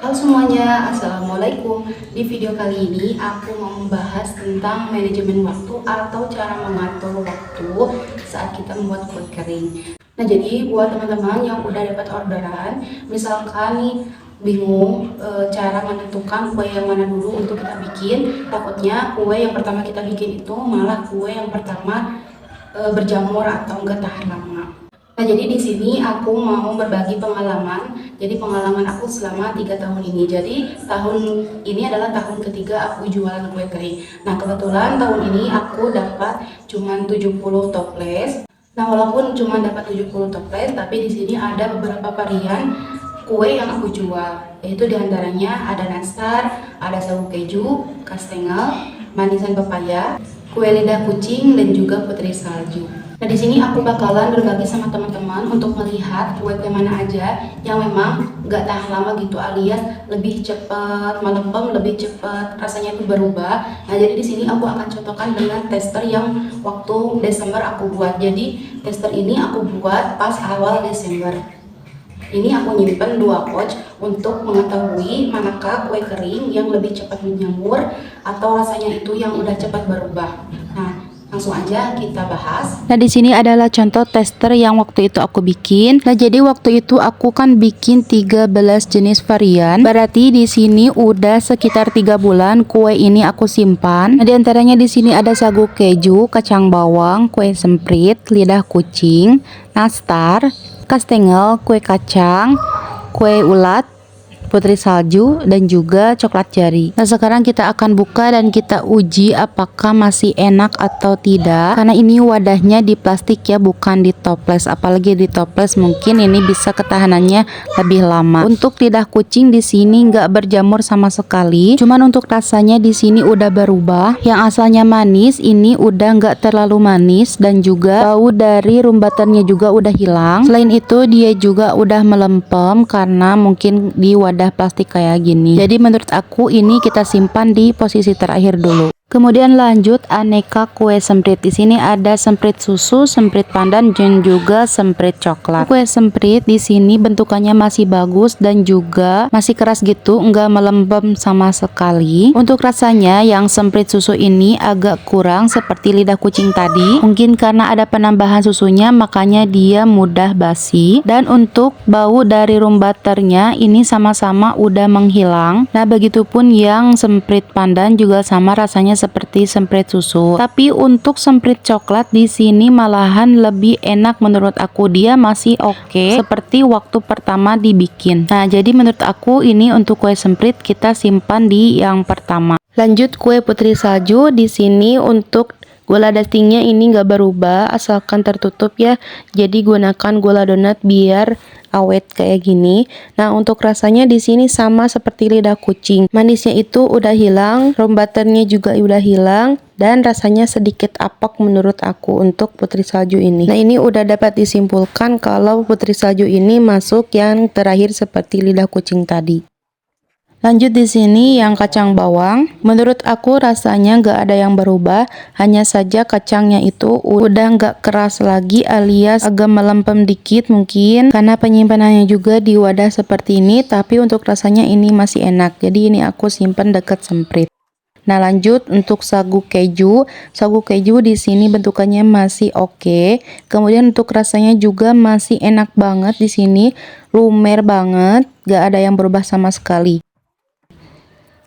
Halo semuanya, Assalamualaikum. Di video kali ini aku mau membahas tentang manajemen waktu atau cara mengatur waktu saat kita membuat kue kering. Nah, jadi buat teman-teman yang udah dapat orderan, misalkan nih bingung cara menentukan kue yang mana dulu untuk kita bikin, takutnya kue yang pertama kita bikin itu malah kue yang pertama berjamur atau enggak tahan lama. Nah, jadi di sini aku mau berbagi pengalaman. Jadi pengalaman aku selama 3 tahun ini. Jadi tahun ini adalah tahun ketiga aku jualan kue kering. Nah, kebetulan tahun ini aku dapat cuma 70 toples. Nah, walaupun cuma dapat 70 toples, tapi di sini ada beberapa varian kue yang aku jual. Yaitu diantaranya ada nastar, ada sagu keju, kastengel, manisan pepaya, kue lidah kucing, dan juga putri salju. Nah, di sini aku bakalan berbagi sama teman-teman untuk melihat kue mana aja yang memang nggak tahan lama gitu, alias lebih cepat melempem, lebih cepat rasanya itu berubah. Nah, jadi di sini aku akan contohkan dengan tester yang waktu Desember aku buat. Jadi tester ini aku buat pas awal Desember. Ini aku nyimpen 2 pouch untuk mengetahui manakah kue kering yang lebih cepat menjamur atau rasanya itu yang udah cepat berubah. Nah, langsung aja kita bahas. Nah, di sini adalah contoh tester yang waktu itu aku bikin. Nah, jadi waktu itu aku kan bikin 13 jenis varian. Berarti di sini udah sekitar 3 bulan kue ini aku simpan. Nah, di antaranya di sini ada sagu keju, kacang bawang, kue semprit, lidah kucing, nastar, kastengel, kue kacang, kue ulat, putri salju, dan juga coklat jari. Nah, sekarang kita akan buka dan kita uji apakah masih enak atau tidak, karena ini wadahnya di plastik ya, bukan di toples. Apalagi di toples mungkin ini bisa ketahanannya lebih lama. Untuk lidah kucing di sini nggak berjamur sama sekali, cuman untuk rasanya di sini udah berubah. Yang asalnya manis ini udah nggak terlalu manis, dan juga bau dari room butternya juga udah hilang. Selain itu dia juga udah melempem karena mungkin di wadah plastik kayak gini. Jadi menurut aku ini kita simpan di posisi terakhir dulu. Kemudian lanjut aneka kue semprit. Di sini ada semprit susu, semprit pandan, dan juga semprit coklat. Kue semprit di sini bentukannya masih bagus dan juga masih keras gitu, enggak melempem sama sekali. Untuk rasanya yang semprit susu ini agak kurang seperti lidah kucing tadi. Mungkin karena ada penambahan susunya makanya dia mudah basi. Dan untuk bau dari room butternya ini sama-sama udah menghilang. Nah, begitupun yang semprit pandan juga sama rasanya seperti semprit susu. Tapi untuk semprit coklat di sini malahan lebih enak menurut aku. Dia masih oke seperti waktu pertama dibikin. Nah, jadi menurut aku ini untuk kue semprit kita simpan di yang pertama. Lanjut kue putri salju. Di sini untuk gula dustingnya ini nggak berubah asalkan tertutup ya. Jadi gunakan gula donat biar awet kayak gini. Nah, untuk rasanya di sini sama seperti lidah kucing. Manisnya itu udah hilang, room butternya juga udah hilang, dan rasanya sedikit apok menurut aku untuk putri salju ini. Nah, ini udah dapat disimpulkan kalau putri salju ini masuk yang terakhir seperti lidah kucing tadi. Lanjut di sini yang kacang bawang. Menurut aku rasanya nggak ada yang berubah, hanya saja kacangnya itu udah nggak keras lagi alias agak melempem dikit mungkin karena penyimpanannya juga di wadah seperti ini. Tapi untuk rasanya ini masih enak. Jadi ini aku simpen deket semprit. Nah, lanjut untuk sagu keju. Sagu keju di sini bentukannya masih oke. Kemudian untuk rasanya juga masih enak banget di sini, lumer banget, nggak ada yang berubah sama sekali.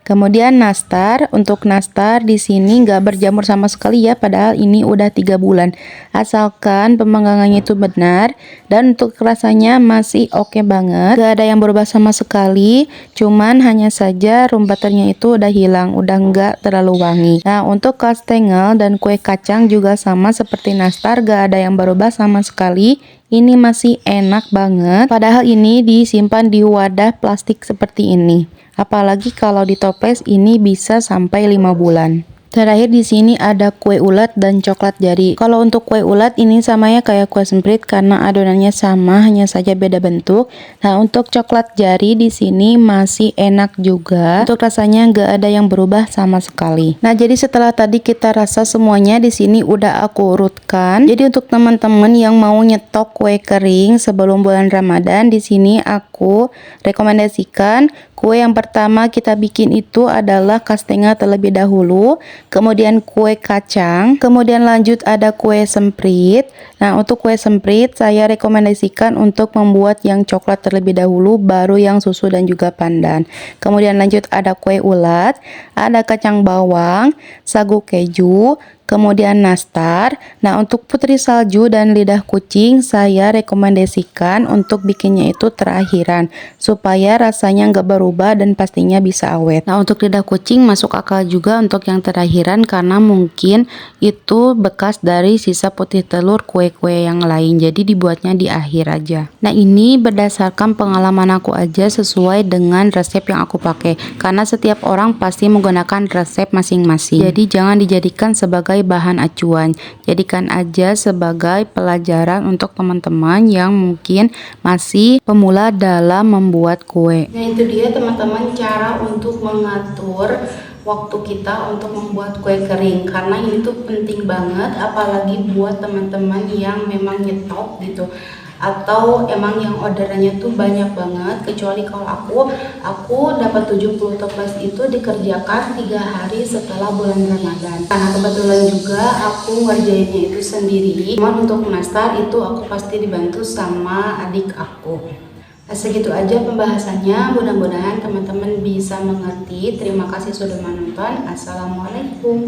Kemudian nastar, untuk nastar di sini nggak berjamur sama sekali ya, padahal ini udah 3 bulan. Asalkan pemanggangannya itu benar, dan untuk rasanya masih oke banget, nggak ada yang berubah sama sekali. Cuman hanya saja room butternya itu udah hilang, udah nggak terlalu wangi. Nah, untuk kastengel dan kue kacang juga sama seperti nastar, nggak ada yang berubah sama sekali. Ini masih enak banget, padahal ini disimpan di wadah plastik seperti ini. Apalagi kalau di toples ini bisa sampai 5 bulan. Terakhir di sini ada kue ulat dan coklat jari. Kalau untuk kue ulat ini samanya kayak kue semprit karena adonannya sama, hanya saja beda bentuk. Nah, untuk coklat jari di sini masih enak juga. Untuk rasanya nggak ada yang berubah sama sekali. Nah, jadi setelah tadi kita rasa semuanya di sini udah aku urutkan. Jadi untuk teman-teman yang mau nyetok kue kering sebelum bulan Ramadan, di sini aku rekomendasikan kue yang pertama kita bikin itu adalah kastengel terlebih dahulu, kemudian kue kacang, kemudian lanjut ada kue semprit. Nah, untuk kue semprit saya rekomendasikan untuk membuat yang coklat terlebih dahulu, baru yang susu dan juga pandan. Kemudian lanjut ada kue ulat, ada kacang bawang, sagu keju, kemudian nastar. Nah, untuk putri salju dan lidah kucing saya rekomendasikan untuk bikinnya itu terakhiran supaya rasanya nggak berubah dan pastinya bisa awet. Nah, untuk lidah kucing masuk akal juga untuk yang terakhiran karena mungkin itu bekas dari sisa putih telur kue-kue yang lain, jadi dibuatnya di akhir aja. Nah, ini berdasarkan pengalaman aku aja sesuai dengan resep yang aku pakai karena setiap orang pasti menggunakan resep masing-masing, jadi jangan dijadikan sebagai bahan acuan, jadikan aja sebagai pelajaran untuk teman-teman yang mungkin masih pemula dalam membuat kue. Nah, itu dia teman-teman cara untuk mengatur waktu kita untuk membuat kue kering, karena ini tuh penting banget apalagi buat teman-teman yang memang nyetok gitu atau emang yang orderannya tuh banyak banget. Kecuali kalau aku dapat 70 toples itu dikerjakan 3 hari setelah bulan Ramadan, karena kebetulan juga aku ngerjainnya itu sendiri. Cuman untuk nastar itu aku pasti dibantu sama adik aku. Nah, segitu aja pembahasannya, mudah-mudahan teman-teman bisa mengerti. Terima kasih sudah menonton. Assalamualaikum.